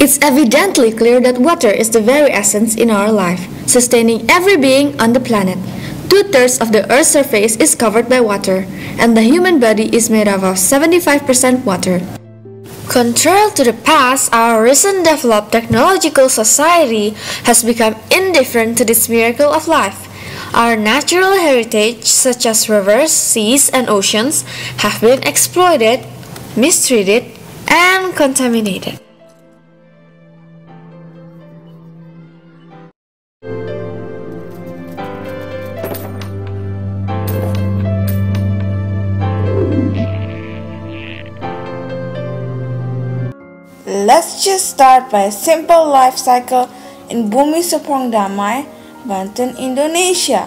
It's evidently clear that water is the very essence in our life, sustaining every being on the planet. 2/3 of the Earth's surface is covered by water, and the human body is made up of 75% water. Contrary to the past, our recent developed technological society has become indifferent to this miracle of life. Our natural heritage, such as rivers, seas, and oceans, have been exploited, mistreated, and contaminated. Let's just start by a simple life cycle in Bumi Seberang Damai, Banten, Indonesia.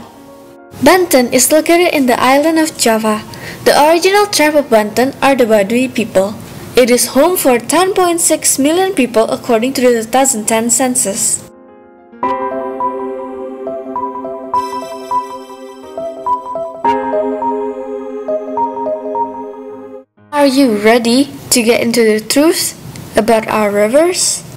Banten is located in the island of Java. The original tribe of Banten are the Baduy people. It is home for 10.6 million people according to the 2010 census. Are you ready to get into the truth about our rivers?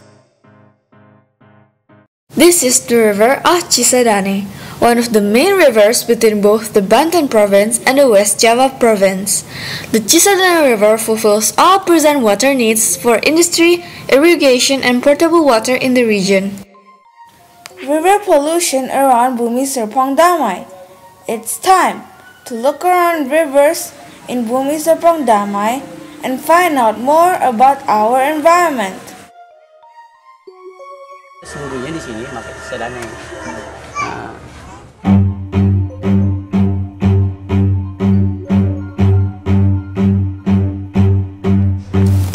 This is the river of Cisadane, one of the main rivers between both the Banten province and the West Java province. The Cisadane River fulfills all present water needs for industry, irrigation, and potable water in the region. River pollution around Bumi Seberang Damai. It's time to look around rivers in Bumi Seberang Damai and find out more about our environment. Sungguhnya di sini pakai Cisadane.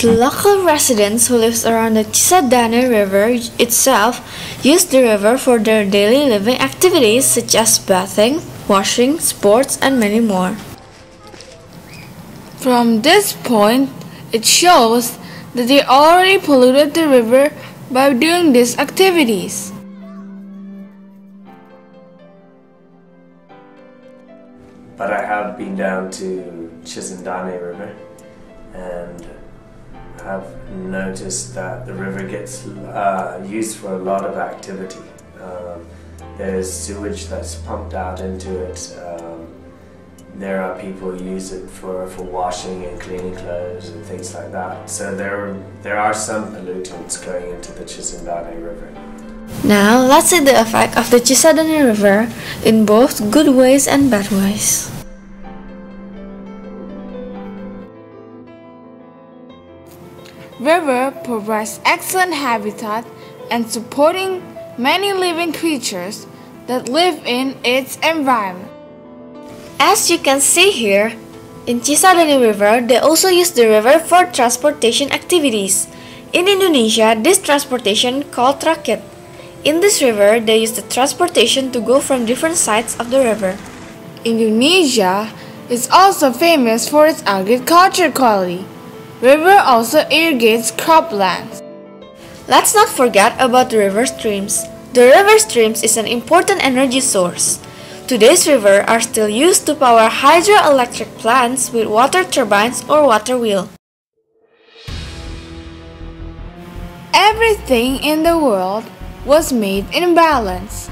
The local residents who live around the Cisadane River itself use the river for their daily living activities such as bathing, washing, sports, and many more. From this point, it shows that they already polluted the river by doing these activities. But I have been down to Cisadane River and have noticed that the river gets used for a lot of activity. There's sewage that's pumped out into it. There are people who use it for washing and cleaning clothes and things like that. So there are some pollutants going into the Cisadane River. Now let's see the effect of the Cisadane River in both good ways and bad ways. River provides excellent habitat and supporting many living creatures that live in its environment. As you can see here, in Cisadane River, they also use the river for transportation activities. In Indonesia, this transportation called rakit. In this river, they use the transportation to go from different sides of the river. Indonesia is also famous for its agriculture quality. River also irrigates croplands. Let's not forget about the river streams. The river streams is an important energy source. Today's rivers are still used to power hydroelectric plants with water turbines or water wheel. Everything in the world was made in balance.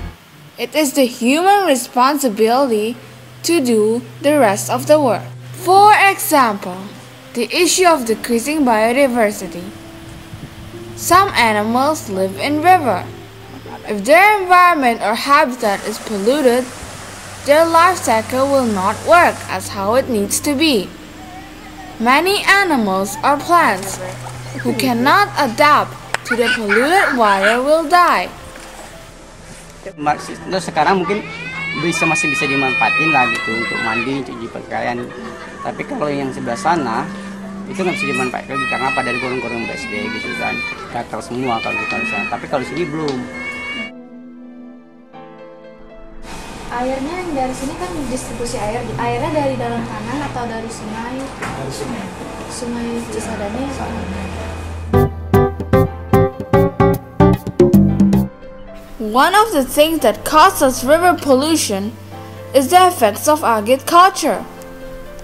It is the human responsibility to do the rest of the work. For example, the issue of decreasing biodiversity. Some animals live in river. If their environment or habitat is polluted, their life cycle will not work as how it needs to be. Many animals or plants who cannot adapt to the polluted water will die. Sekarang mungkin masih bisa dimanfaatin lah gitu untuk mandi, cuci pakaian. Tapi kalau yang sebelah sana itu nggak bisa dimanfaatkan lagi karena apa, dari gorong-gorong BSD gitu kan, gatal semua kalau di sana. Tapi kalau di sini belum. Airnya yang dari sini kan distribusi airnya dari dalam tanah atau dari sungai? Dari sungai. Sungai Cisadane. One of the things that causes river pollution is the effects of agriculture.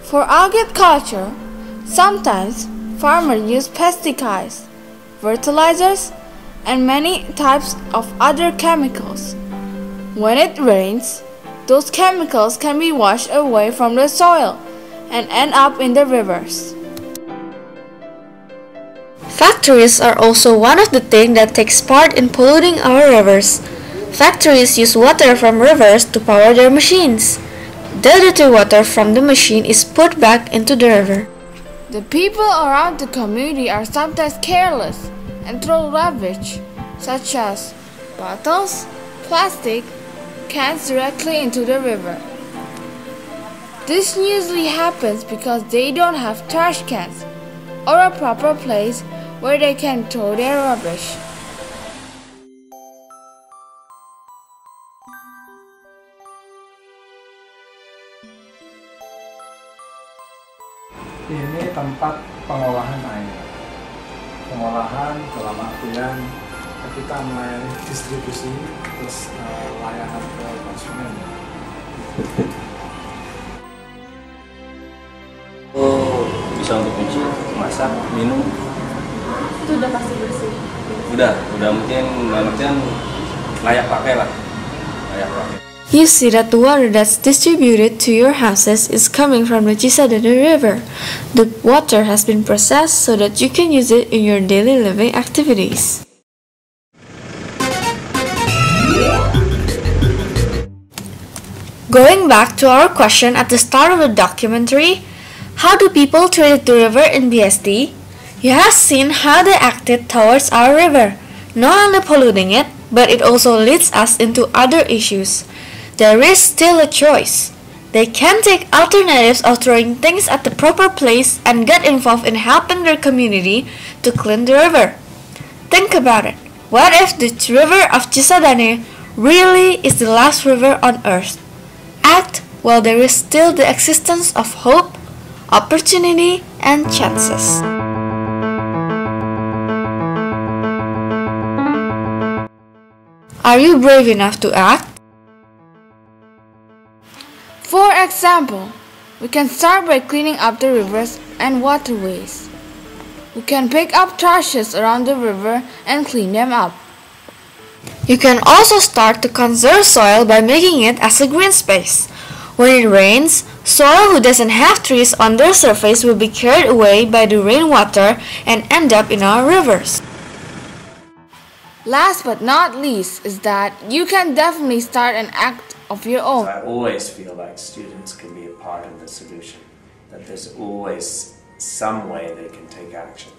For agriculture, sometimes farmers use pesticides, fertilizers, and many types of other chemicals. When it rains, those chemicals can be washed away from the soil and end up in the rivers. Factories are also one of the things that takes part in polluting our rivers. Factories use water from rivers to power their machines. The dirty water from the machine is put back into the river. The people around the community are sometimes careless and throw rubbish, such as bottles, plastic, cans directly into the river. This usually happens because they don't have trash cans or a proper place where they can throw their rubbish. Ini tempat pengolahan air. Pengolahan dalam artian kita melayani distribusi terus layanan ke konsumen. Oh, bisa untuk cuci, masak, minum. Itu udah pasti bersih. Udah mungkin layak pakai lah. Layak pakai. You see that the water that's distributed to your houses is coming from the Cisadane River. The water has been processed so that you can use it in your daily living activities. Going back to our question at the start of the documentary, how do people treat the river in BSD? You have seen how they acted towards our river, not only polluting it, but it also leads us into other issues. There is still a choice. They can take alternatives of throwing things at the proper place and get involved in helping their community to clean the river. Think about it. What if the river of Cisadane really is the last river on earth? Act while there is still the existence of hope, opportunity, and chances. Are you brave enough to act? For example, we can start by cleaning up the rivers and waterways. We can pick up trashes around the river and clean them up. You can also start to conserve soil by making it as a green space. When it rains, soil who doesn't have trees on their surface will be carried away by the rainwater and end up in our rivers. Last but not least is that you can definitely start an act of your own. I always feel like students can be a part of the solution, that there's always some way they can take action.